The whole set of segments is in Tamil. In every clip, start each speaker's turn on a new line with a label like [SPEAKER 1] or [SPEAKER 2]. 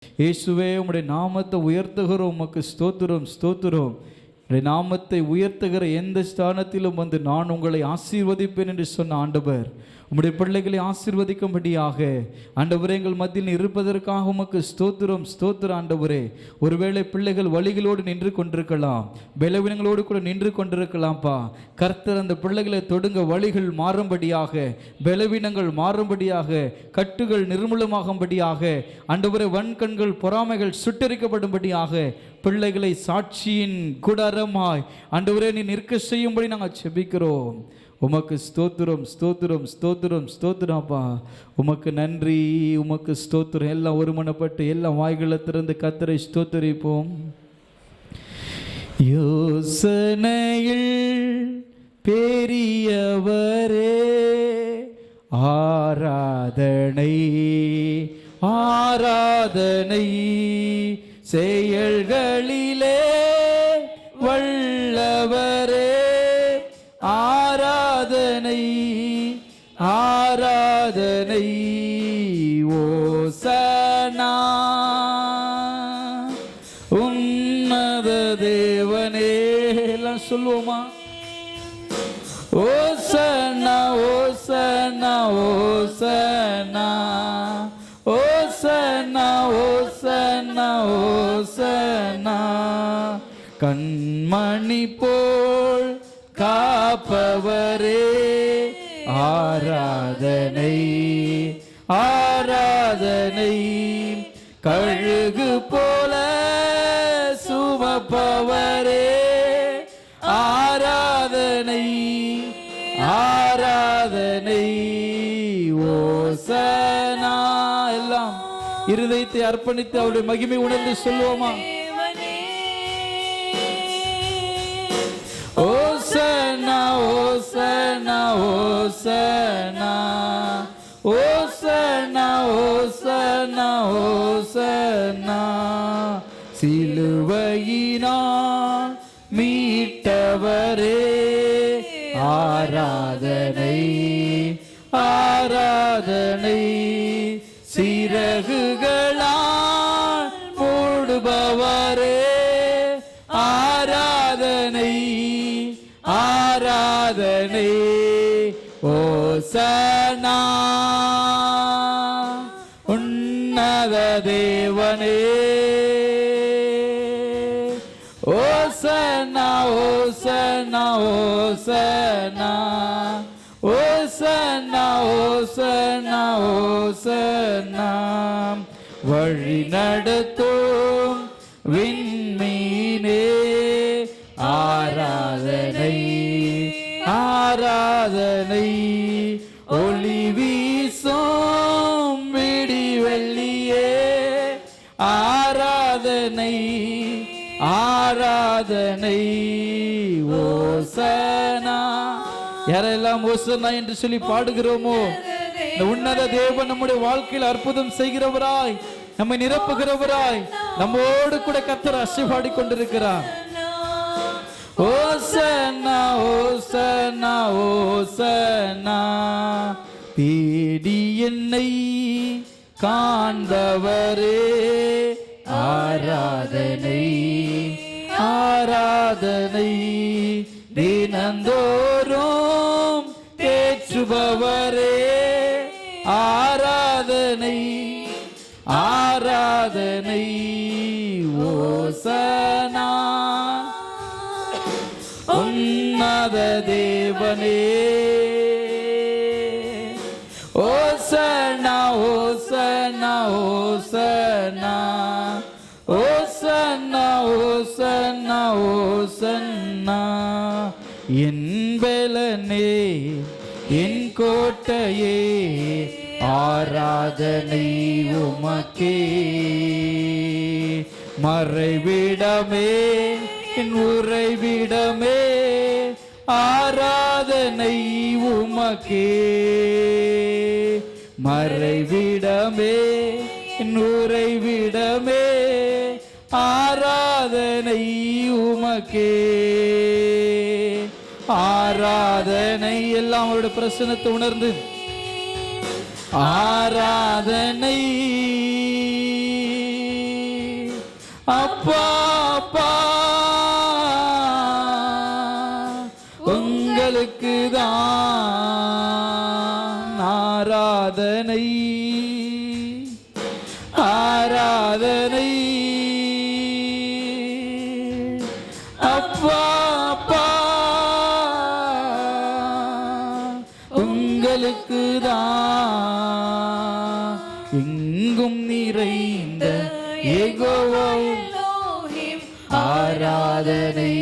[SPEAKER 1] இயேசுவே, உம்முடைய நாமத்தை உயர்த்துகிறோம். உமக்கு ஸ்தோத்திரம், ஸ்தோத்திரம். உம்முடைய நாமத்தை உயர்த்துகிற எந்த ஸ்தானத்திலும் வந்து நான் உங்களை ஆசீர்வதிப்பேன் என்று சொன்ன ஆண்டவர், உம்முடைய பிள்ளைகளை ஆசீர்வதிக்கும்படியாக ஆண்டவரே எங்கள் மத்தியில் இருப்பதற்காக உமக்கு ஸ்தோத்திரம், ஸ்தோத்திரம் ஆண்டவரே. ஒருவேளை பிள்ளைகள் வழிகளோடு நின்று கொண்டிருக்கலாம், பலவீனங்களோடு கூட நின்று கொண்டிருக்கலாம்ப்பா. கர்த்தர் அந்த பிள்ளைகளை தொடுங்க, வழிகள் மாறும்படியாக, பலவீனங்கள் மாறும்படியாக, கட்டுகள் நிர்மூலமாகும்படியாக, ஆண்டவரே வன்கண்கள் பொறாமைகள் சுட்டரிக்கப்படும்படியாக, பிள்ளைகளை சாட்சியின் கூடாரமாய் ஆண்டவரே நீ நிற்க செய்யும்படி நாங்கள் செபிக்கிறோம். உமக்கு ஸ்தோத்திரம், ஸ்தோத்திரம், ஸ்தோத்திரம், ஸ்தோத்திரம்ப்பா. உமக்கு நன்றி, உமக்கு ஸ்தோத்திரம். எல்லாம் ஒருமனப்பட்டு எல்லாம் வாய்களை திறந்து கர்த்தரை ஸ்தோத்திரிப்போம். யோசனையில் பெரியவரே, ஆராதனை ஆராதனை, செயல்களிலே வல்லவரே, ஆராதனை ஆராதனை. ஓசனா உன்னத தேவனே, எல்லாம் சொல்லுவோமா? ஓசனா ஓசனா ஓசனா ஓசனா ஓசனா ஓசனா. கண்மணி போல் காப்பவரே, ஆராதனை ஆராதனை. கழுகு போல சுமப்பவரே, ஆராதனை ஆராதனை. ஓசனா. எல்லாம் இருதயத்தை அர்ப்பணித்து அவருடைய மகிமை உணர்ந்து சொல்லுவோமா? ஓசனா ஓசனா ஓசனா ஓசனா ஓசனா ஓசனா. சிலுவையினால் மீட்டவரே, ஆராதனை ஆராதனை. சிறகுகளால் மூடுபவரே, ஆராதனை ஆராதனை. ஓசனா உன்னத தேவனே, ஓசனா ஓசனா ஓசனா ஓசனா ஓசனா ஓசனா. வழி நடத்தும் விண்மீனே, ஆராதனை ஆராதனை. ஒளி வீசும் விடிவெள்ளியே, ஆராதனை ஆராதனை. ஓசனா. யாரெல்லாம் ஓசனா என்று சொல்லி பாடுகிறோமோ, இந்த உன்னத தேவன் நம்முடைய வாழ்க்கையில் அற்புதம் செய்கிறவராய், நம்மை நிரப்புகிறவராய், நம்மோடு கூட கர்த்தர் அசைபாடி கொண்டிருக்கிறார். ஓசனா ஓசனா ஓசனா. தேடி என்னை காண்பவரே, ஆராதனை ஆராதனை. தினந்தோறும் தேற்றுபவரே, ஆராதனை ஆராதனை. ஓசனா உன்னத தேவனே, ஓசனா ஓசனா ஓசனா ஓசனா ஓசனா ஓசனா. என் பலனே, என் கோட்டையே, ஆராதனை உமக்கே. மறைவிடமே, என் உறைவிடமே, ஆராதனை உமக்கே. மறைவிடமே, என் உறைவிடமே, ஆராதனை உமக்கே. ஆராதனை. எல்லாம் அவருடைய பிரசன்னத்தை உணர்ந்து ஆராதனை அப்பா அப்பா உங்களுக்கு தான் ஆராதனை ஆராதனை. அப்பா அப்பா உங்களுக்கு தான் எங்கும் நிறைந்த யெகோவா ஆராதனை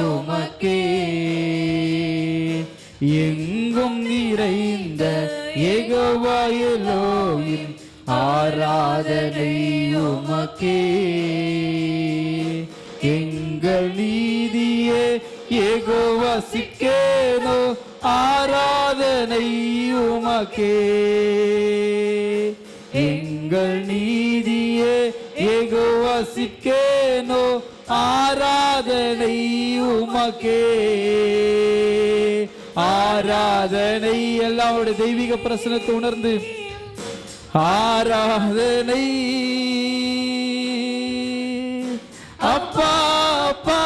[SPEAKER 1] உமக்கே. எங்கும் நிறைந்த யெகோவா எலோஹிம் ஆராதனை உமக்கே. எங்கள் நீதியே யெகோவா சிக்கேனோ ஆராதனை உமக்கே. எங்கள் நீதியே யெகோவா சிக்கேனோ ஆராதனை உமக்கே. ஆராதனை எல்லாம் அவருடைய தெய்வீக பிரசனத்தை உணர்ந்து ஆராதனை. அப்பா அப்பா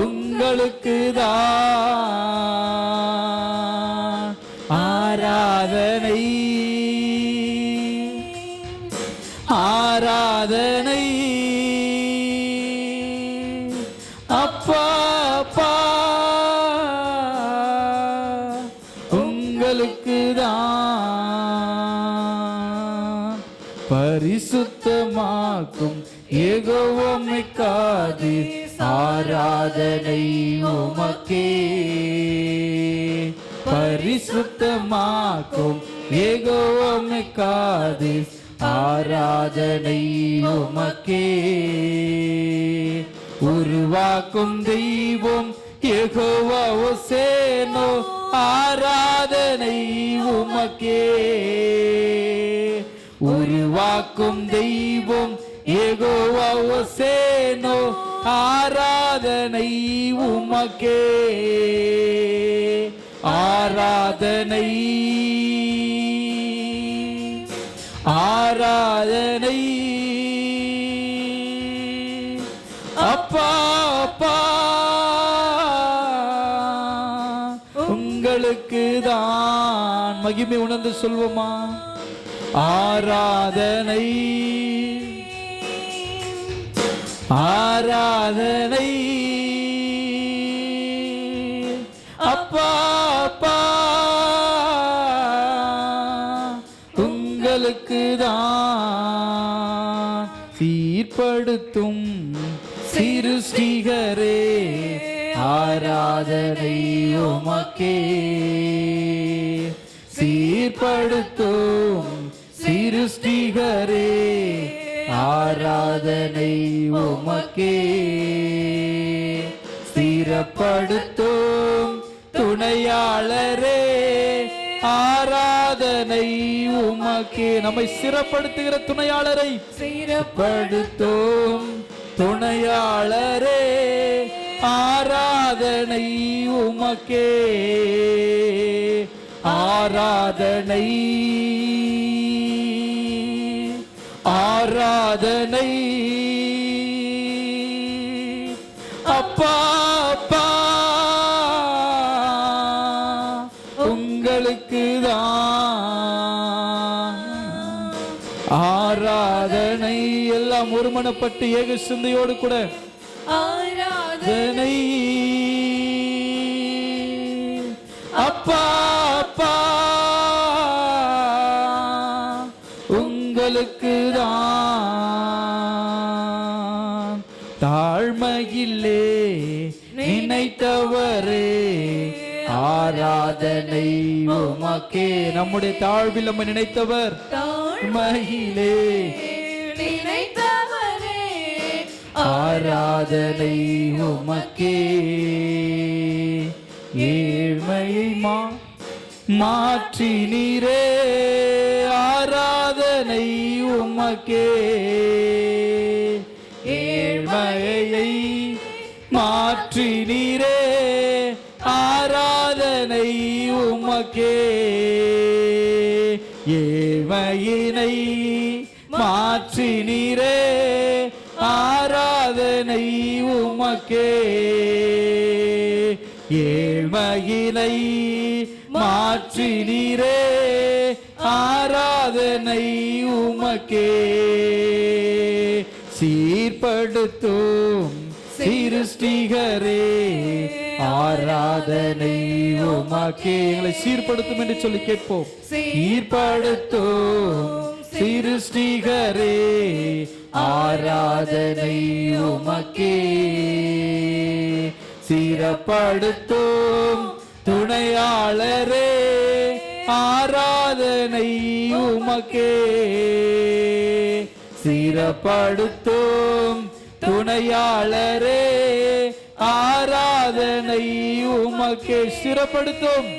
[SPEAKER 1] உங்களுக்கு தான் ஆராதனை ஆராதனை. அப்பா அப்பா உங்களுக்கு தான் பரிசுத்தமாக்கும் யெகோவா மெக்காதீஸ் ஆராதனை உமக்கே. பரிசுத்தமாக்கும் யெகோவா மெக்காதீஸ் ஆராதனை உமக்கே. உருவாக்கும் தெய்வம் யெகோவா ஓசேனோ ஆராதனை உமக்கே. உருவாக்கும் தெய்வம் யெகோவா ஓசேனோ ஆராதனை உமக்கே. ஆராதனை ஆராதனை. அப்பா அப்பா உங்களுக்கு தான் மகிமை உணர்ந்து சொல்வோமா? ஆராதனை ஆராதனை. அப்பா அப்பா உங்களுக்கு தான் சீர்படுத்தும் சிருஷ்டிகரே ஆராதனை உமக்கே. சீர்படுத்தும் சிருஷ்டிகரே ஆராதனை உமக்கே. ஸ்திரப்படுத்தும் துணையாளரே ஆராதனை உமக்கே. நம்மை ஸ்திரப்படுத்துகிற துணையாளரை ஸ்திரப்படுத்தும் துணையாளரே ஆராதனை உமக்கே. ஆராதனை ஆராதனை. அப்பா அப்பா உங்களுக்கு தான் ஆராதனை. எல்லாம் ஒருமனப்பட்டு ஏக சிந்தையோடு கூட ஆராதனை. அப்பா அப்பா உங்களுக்கு தான் தாழ்மையிலே நினைத்தவரே ஆராதனை உமக்கே. நம்முடைய தாழ்வில் நம்ம நினைத்தவர் தாழ்மையிலே நினைத்தவரே ஆராதனை உமக்கே. ஏழ்மையை மாற்றி நீரே ஆராதனை உமக்கே. ஏழ்மையை மாற்றி நீரே ஆராதனை உமக்கே. ஏழ்மையினை மாற்றினீரே, ஆராதனை உமக்கே. ஏழ்மையினை மாற்றினீரே, ஆராதனை உமக்கே. சீர்படுத்தும் சிருஷ்டிகரே, ஆராதனை உமக்கே. எங்களை சீர்படுத்தும் என்று சொல்லி கேட்போம். சீர்படுத்தும் சிருஷ்டிகரே, ஆராதனை உமக்கே. சீரப்படுத்தும் துணையாளரே, ஆராதனை உமக்கே. சீரப்படுத்தும் துணையாளரே, ஆராதனை உமக்கே. சிறப்படுத்தும்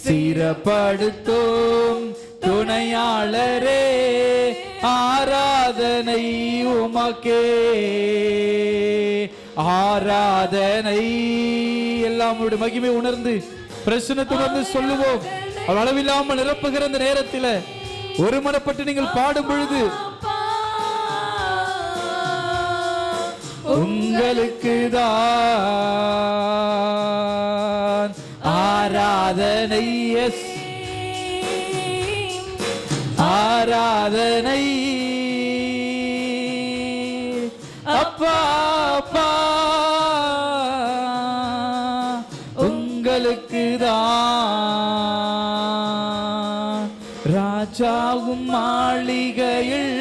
[SPEAKER 1] சிறப்படுத்தும் துணையாளரே, ஆராதனை உமக்கே. ஆராதனை எல்லாம் மகிமை உணர்ந்து பிரசன்னத்துடன் சொல்லுவோம். அவள் அளவில்லாமல் நிரப்புகிற இந்த நேரத்தில் ஒருமனப்பட்டு நீங்கள் பாடும் பொழுது உங்களுக்கு தான் ஆராதனை. எஸ், ஆராதனை அப்பா, அப்பா உங்களுக்கு தான். ராஜாவும் மாளிகையில்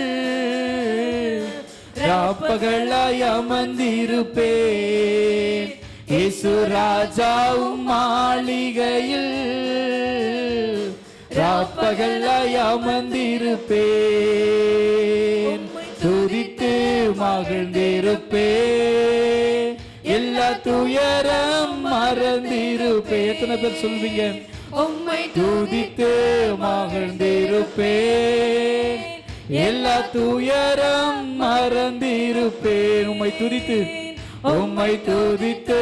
[SPEAKER 1] ராப்பகலாய் அமர்ந்திருப்பேன். இயேசு ராஜாவும் மாளிகையில் ராப்பகலாய் அமர்ந்திருப்பேன். துதித்து மகிழ்ந்திருப்பேன், எல்லா துயரம் மறந்திருப்பேன். எத்தனை பேர் சொல்வீங்க? உம்மை துதித்து மகிழ்ந்திருப்பேன், எல்லா துயரம் மறந்திருப்பேன். உம்மை துதித்து, உம்மை துதித்து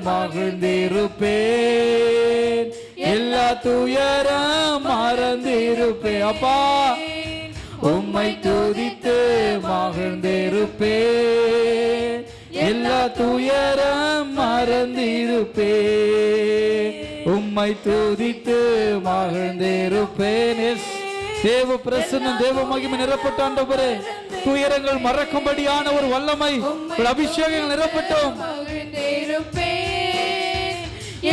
[SPEAKER 1] மகிழ்ந்திருப்பேன், எல்லா துயரம் மறந்திருப்பேன். அப்பா, உம்மை துதித்து மகிழ்ந்திருப்பேன், எல்லா துயரம் மறந்திருப்பேன். உம்மை துதித்து மகிழ்ந்திருப்பேன். தேவ பிரசன்னம், தேவ மகிமை நிரப்பட்ட ஆண்டவரே, துயரங்கள் மறக்கும்படியான ஒரு வல்லமை, ஒரு அபிஷேகங்கள் நிரப்பட்டோம்.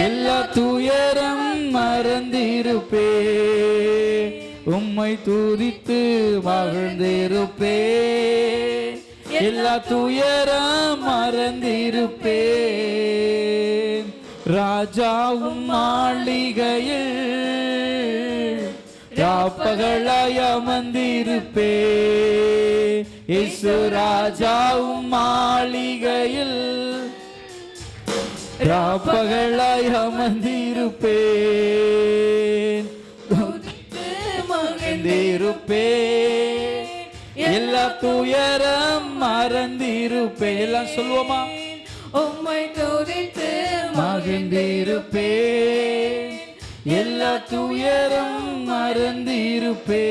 [SPEAKER 1] எல்லா துயரம் மறந்திருப்பேன், உம்மை துதித்து மகிழ்ந்திருப்பேன், எல்லா துயரம் மறந்திருப்பேன். ராஜாவும் மாளிகையில் ராப்பகலாய் அமர்ந்திருப்பேன். இயேசு ராஜாவும் மாளிகையில் ராப்பகலாய் அமர்ந்திருப்பேன். மகிழ்ந்திருப்பேன், எல்லா துயரம் மறந்திருப்பேன். எல்லாம் சொல்லுவோமா? உம்மை துதித்து மகிழ்ந்திருப்பேன், எல்லா துயரம் மறந்திருப்பேன்.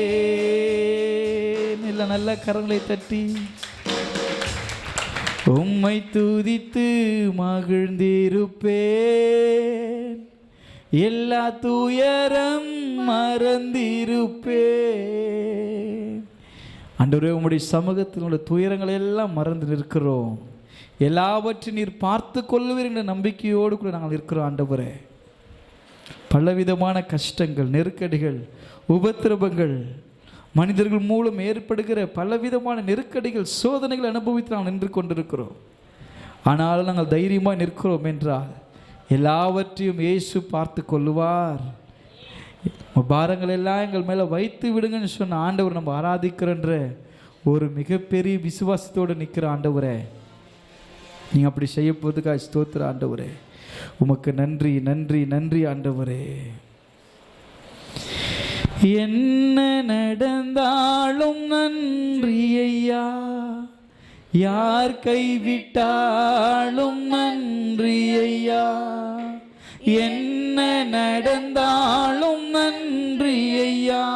[SPEAKER 1] எல்லாம் நல்ல கரங்களை தட்டி உம்மை துதித்து மகிழ்ந்திருப்பேன், எல்லா துயரம் மறந்திருப்பேன். ஆண்டவரே, உம்முடைய சமூகத்தில் உள்ள துயரங்களை எல்லாம் மறந்து நிற்கிறோம். எல்லாவற்றையும் நீர் பார்த்து கொள்ளுவீர் என்ற நம்பிக்கையோடு கூட நாங்கள் இருக்கிறோம். ஆண்டவரே, பலவிதமான கஷ்டங்கள், நெருக்கடிகள், உபத்திரவங்கள், மனிதர்கள் மூலம் ஏற்படுகிற பலவிதமான நெருக்கடிகள், சோதனைகள் அனுபவித்து நாங்கள் நின்று கொண்டிருக்கிறோம். ஆனாலும் நாங்கள் தைரியமாக நிற்கிறோம் என்றால் எல்லாவற்றையும் இயேசு பார்த்து கொள்ளுவார். பாரங்கள் எல்லாம் எங்கள் மேலே வைத்து விடுங்கன்னு சொன்ன ஆண்டவர் நம்ம ஆராதிக்கிறன்ற ஒரு மிகப்பெரிய விசுவாசத்தோடு நிற்கிற ஆண்டவரே, நீங்கள் அப்படி செய்ய போதுக்காக ஸ்தோத்திர ஆண்டவரே. உமக்கு நன்றி, நன்றி, நன்றி ஆண்டவரே. என்ன நடந்தாலும் நன்றி ஐயா, யார் கைவிட்டாலும் நன்றி ஐயா. என்ன நடந்தாலும் நன்றி ஐயா,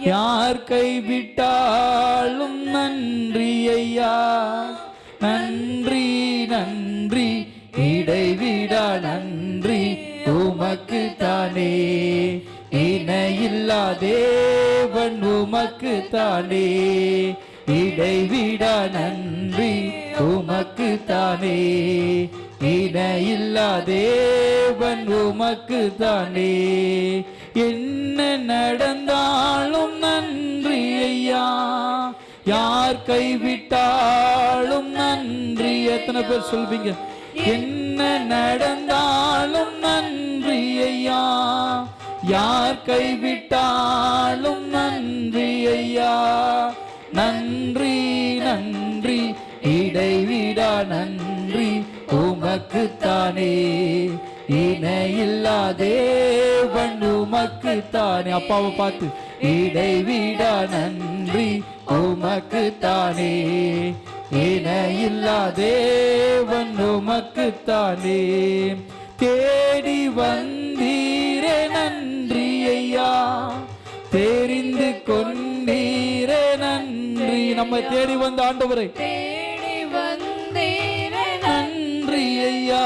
[SPEAKER 1] யார் கைவிட்டாலும் நன்றி ஐயா, நன்றி நன்றி இடைவிடா நன்றி உமக்கு தானே, இணையில்லா தேவன் உமக்கு தானே, இடைவிடா நன்றி உமக்கு தானே, இணையில்லா தேவன் உமக்கு தானே. என்ன நடந்தாலும் நன்றி ஐயா, யார் கைவிட்டாலும் நன்றி. எத்தனை பேர் சொல்வீங்க? என்ன நடந்தாலும் நன்றி ஐயா, யார் கைவிட்டாலும் நன்றி ஐயா, நன்றி நன்றி இடைவிடா நன்றி உமக்கு தானே, இணையில்லா தேவன் உமக்கு தானே. அப்பாவை பார்த்து இடைவிடா நன்றி உமக்கு தானே, இணையில்லா தேவன் உமக்கு தானே. தேடி வந்தீரே நன்றி ஐயா, தெரிந்து கொண்டீரே நன்றி. நம்ம தேடி வந்த ஆண்டவரை
[SPEAKER 2] தேடி வந்தீரே
[SPEAKER 1] நன்றி ஐயா,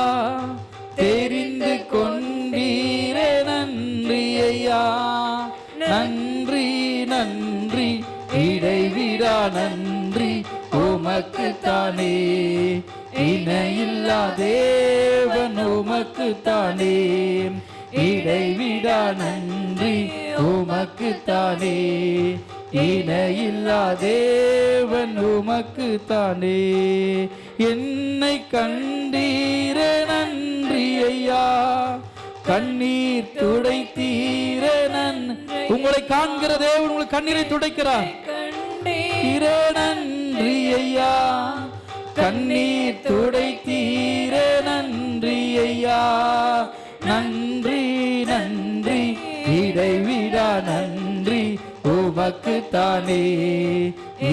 [SPEAKER 1] தெரிந்து கொண்டீரே நன்றி ஐயா, நன்றி நன்றி இடைவிடா நன்றி உமக்கு தானே, இணையில்லா தேவன் உமக்கு தானே, இடைவிடா நன்றி உமக்கு தானே, இணையில்லா தேவன் உமக்கு தானே. என்னை கண்டீரே நன்றி ஐயா, கண்ணீர் துடைத்தீரே நன்றி. உங்களை காண்கிற தேவன் உங்களை கண்ணீரை துடைக்கிறார். கண்டீரே நன்றி ஐயா, கண்ணீர் துடைத்தீரே நன்றி ஐயா, நன்றி நன்றி இடைவிடா நன்றி உமக்கு தானே,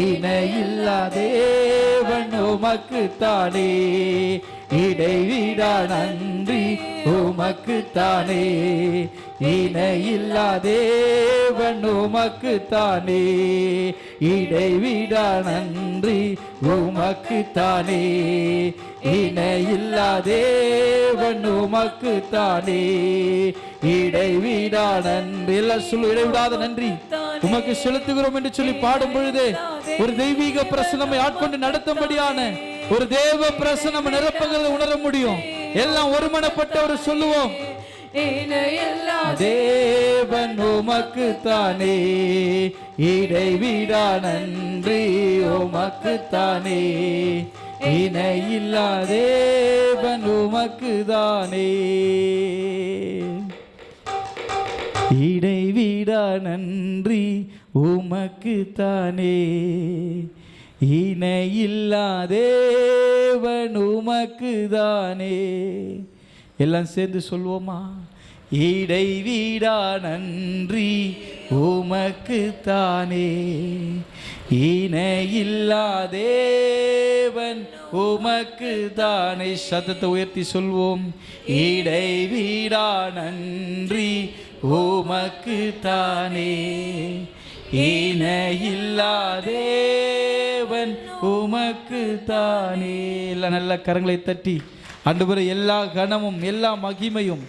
[SPEAKER 1] இணையில்லா தேவன் உமக்கு தானே, இடைவிடா நன்றி உமக்கு தானே, இணையில்லா தேவன் உமக்கு தானே, இடைவிடா நன்றி உமக்கு தானே, இணையில்லா தேவன் உமக்கு தானே, இடைவிடா நன்றி. எல்லாம் சொல்லு, இடைவிடாத நன்றி உமக்கு செலுத்துகிறோம் என்று சொல்லி பாடும் பொழுது ஒரு தெய்வீக பிரசனமை ஆட்கொண்டு நடத்தும்படியான ஒரு தேவ பிரசனம் நிரப்புகிறத உணர முடியும். எல்லாம் ஒருமனப்பட்டவர் சொல்லுவோம், தேவன் உமக்கு தானே, இடைவிடா நன்றி உமக்கு தானே, இணையில்லா தேவன் உமக்கு தானே, இடைவிடா நன்றி உமக்கு தானே, இணையில்லா தேவன் உமக்கு தானே. எல்லாம் சேர்ந்து சொல்வோமா? இடைவிடா நன்றி உமக்கு தானே, இணையில்லா தேவன் உமக்கு தானே. சத்தத்தை உயர்த்தி சொல்வோம், இடைவிடா நன்றி உமக்கு தானே, இணையில்லா தேவன் உமக்கு தானே. எல்லாம் நல்ல கரங்களை தட்டி ஆண்டவரே, எல்லா கனமும் எல்லா மகிமையும்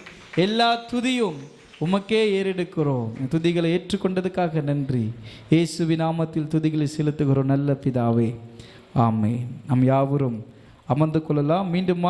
[SPEAKER 1] எல்லா துதியும் உமக்கே ஏறெடுக்கிறோம். துதிகளை ஏற்றுக்கொண்டதுக்காக நன்றி. இயேசுவின் நாமத்தில் துதிகளை செலுத்துகிறோம் நல்ல பிதாவே, ஆமென். நாம் யாவரும் அமர்ந்து கொள்ளலாம். மீண்டும்